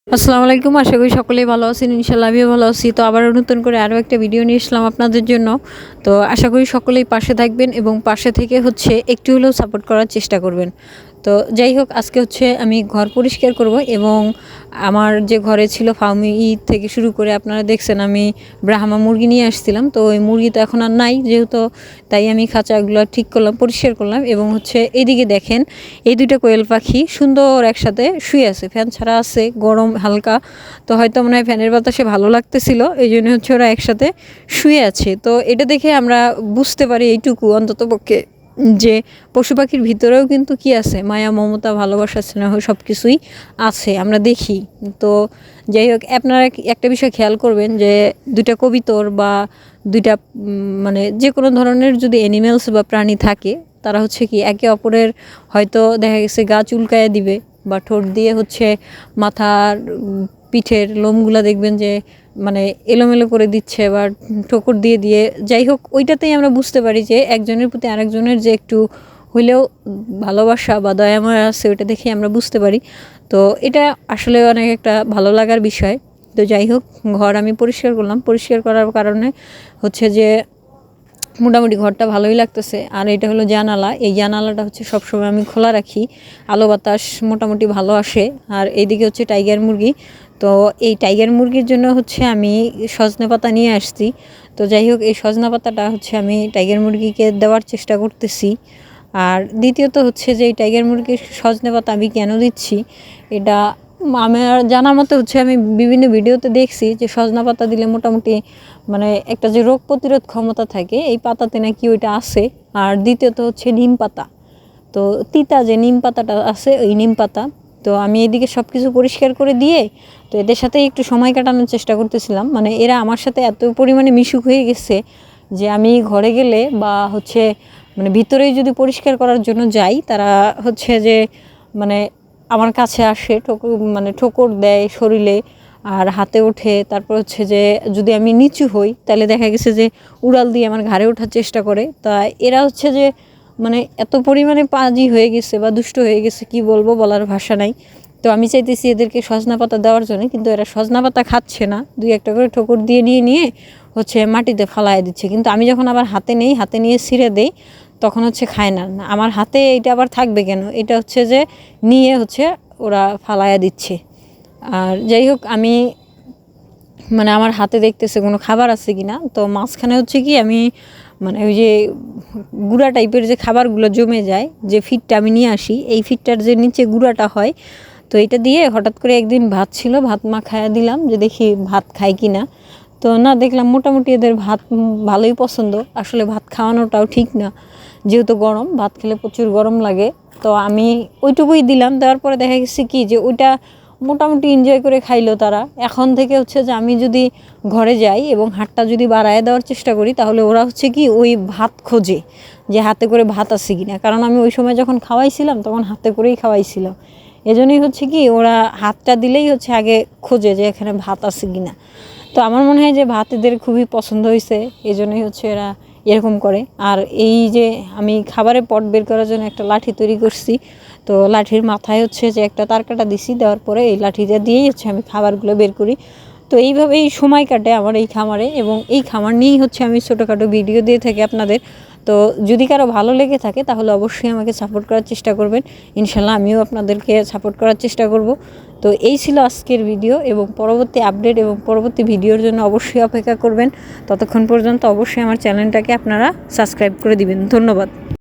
আসসালামু আলাইকুম। আশা করি সকলেই ভালো আছেন। ইনশাআল্লাহ আমিও ভালো আছি। তো আবারও নতুন করে আরও একটা ভিডিও নিয়ে আসলাম আপনাদের জন্য। তো আশা করি সকলেই পাশে থাকবেন এবং পাশে থেকে একটু হলেও সাপোর্ট করার চেষ্টা করবেন। তো যাই হোক, আজকে আমি ঘর পরিষ্কার করব এবং আমার যে ঘরে ছিল ফার্মি থেকে শুরু করে আপনারা দেখছেন আমি ব্রাহ্মা মুরগি নিয়ে আসছিলাম। তো ওই মুরগি তো এখন আর নাই, যেহেতু তাই আমি খাঁচাগুলো ঠিক করলাম, পরিষ্কার করলাম এবং এইদিকে দেখেন এই দুইটা কোয়েল পাখি সুন্দর একসাথে শুয়ে আছে, ফ্যান ছাড়া আছে, গরম হালকা। তো হয়তো মনে হয় ফ্যানের বাতাসে ভালো লাগতেছিল, এই জন্য ওরা একসাথে শুয়ে আছে। তো এটা দেখে আমরা বুঝতে পারি এইটুকু অন্ততপক্ষে যে পশু পাখির ভিতরেও কিন্তু কি আছে, মায়া, মমতা, ভালোবাসা, স্নেহ সব কিছুই আছে, আমরা দেখি। তো যাই হোক, আপনারা একটা বিষয় খেয়াল করবেন যে দুইটা কবিতর বা দুইটা মানে যে কোনো ধরনের যদি অ্যানিমেলস বা প্রাণী থাকে, তারা কি একে অপরের হয়তো দেখা গেছে গা চুলকায় দিবে বা ঠোঁট দিয়ে মাথার পিঠের লোমগুলা দেখবেন যে মানে এলোমেলো করে দিচ্ছে বা ঠোকর দিয়ে দিয়ে, যাই হোক ওইটাতেই আমরা বুঝতে পারি যে একজনের প্রতি আরেকজনের যে একটু হইলেও ভালোবাসা বা দয়াময় আছে, ওইটা দেখে আমরা বুঝতে পারি। তো এটা আসলে অনেক একটা ভালো লাগার বিষয়। তো যাই হোক, ঘর আমি পরিষ্কার করলাম, পরিষ্কার করার কারণে যে মোটামুটি ঘরটা ভালোই লাগতেছে। আর এটা হলো জানালা, এই জানালাটা সবসময় আমি খোলা রাখি, আলো বাতাস মোটামুটি ভালো আসে। আর এইদিকে টাইগার মুরগি। তো এই টাইগার মুরগির জন্য আমি সজনে পাতা নিয়ে আসছি। তো যাই হোক, এই সজনা পাতাটা আমি টাইগার মুরগিকে দেওয়ার চেষ্টা করতেছি। আর দ্বিতীয়ত যে এই টাইগার মুরগির সজনে পাতা আমি কেন দিচ্ছি, এটা আমার জানা মতে আমি বিভিন্ন ভিডিওতে দেখছি যে সজনা পাতা দিলে মোটামুটি মানে একটা যে রোগ প্রতিরোধ ক্ষমতা থাকে এই পাতাতে নাকি ওইটা আছে। আর দ্বিতীয়ত নিম পাতা, তো তিতা যে নিম পাতাটা আছে ওই নিম পাতা। তো আমি এদিকে সব কিছু পরিষ্কার করে দিয়ে তো এদের সাথে একটু সময় কাটানোর চেষ্টা করতেছিলাম। মানে এরা আমার সাথে এত পরিমাণে মিশুক হয়ে গেছে যে আমি ঘরে গেলে বা মানে ভিতরেই যদি পরিষ্কার করার জন্য যাই, তারা যে মানে আমার কাছে আসে, ঠোকর দেয় শরীরে আর হাতে ওঠে। তারপর যে যদি আমি নিচু হই তাহলে দেখা গেছে যে উড়াল দিয়ে আমার ঘাড়ে ওঠার চেষ্টা করে। তা এরা যে মানে এত পরিমাণে পাজি হয়ে গেছে বা দুষ্ট হয়ে গেছে, কি বলবো, বলার ভাষা নাই। তো আমি চাইতেছি এদেরকে সজনা পাতা দেওয়ার জন্য, কিন্তু এরা সজনা পাতা খাচ্ছে না, দুই একটা করে ঠোকর দিয়ে নিয়ে মাটিতে ফালায় দিচ্ছে। কিন্তু আমি যখন আবার হাতে নেই, হাতে নিয়ে ছিঁড়ে দেই, তখন খায় না। আমার হাতে এটা আবার থাকবে কেন, এটা যে নিয়ে ওরা ফালায়া দিচ্ছে। আর যাই হোক, আমি মানে আমার হাতে দেখতেছে কোনো খাবার আছে কি না। তো মাঝখানে কি আমি মানে ওই যে গুঁড়া টাইপের যে খাবারগুলো জমে যায়, যে ফিটটা আমি নিয়ে আসি, এই ফিটটার যে নিচে গুঁড়াটা হয়, তো এটা দিয়ে হঠাৎ করে একদিন ভাত ছিল, ভাত খাইয়া দিলাম যে দেখি ভাত খায় কি না। তো না, দেখলাম মোটামুটি এদের ভাত ভালোই পছন্দ। আসলে ভাত খাওয়ানোটাও ঠিক না, যেহেতু গরম, ভাত খেলে প্রচুর গরম লাগে। তো আমি ওইটুকুই দিলাম, দেওয়ার পরে দেখা গেছে কি যে ওইটা মোটামুটি এনজয় করে খাইলো তারা। এখন থেকে যে আমি যদি ঘরে যাই এবং হাতটা যদি বাড়ায় দেওয়ার চেষ্টা করি, তাহলে ওরা কি ওই ভাত খোঁজে যে হাতে করে ভাত আছে কিনা। কারণ আমি ওই সময় যখন খাওয়াইছিলাম তখন হাতে করেই খাওয়াইছিলাম, এজন্যই কি ওরা হাতটা দিলেই আগে খোঁজে যে এখানে ভাত আছে কিনা। তো আমার মনে হয় যে ভাত এদের খুবই পছন্দ হয়েছে, এই জন্যই এরা এরকম করে। আর এই যে আমি খাবারের পট বের করার জন্য একটা লাঠি তৈরি করছি, তো লাঠির মাথায় যে একটা তারকাটা দিছি, দেওয়ার পরে এই লাঠিটা দিয়েই আমি খাবারগুলো বের করি। তো এইভাবেই সময় কাটে আমার এই খামারে, এবং এই খামার নিয়েই আমি ছোটোখাটো ভিডিও দিয়ে থাকি আপনাদের। তো যদি কারো ভালো লেগে থাকে তাহলে অবশ্যই আমাকে সাপোর্ট করার চেষ্টা করবেন। ইনশাল্লাহ আমিও আপনাদেরকে সাপোর্ট করার চেষ্টা করব। তো এই ছিল আজকের ভিডিও, এবং পরবর্তী আপডেট এবং পরবর্তী ভিডিওর জন্য অবশ্যই অপেক্ষা করবেন। ততক্ষণ পর্যন্ত অবশ্যই আমার চ্যানেলটাকে আপনারা সাবস্ক্রাইব করে দিবেন। ধন্যবাদ।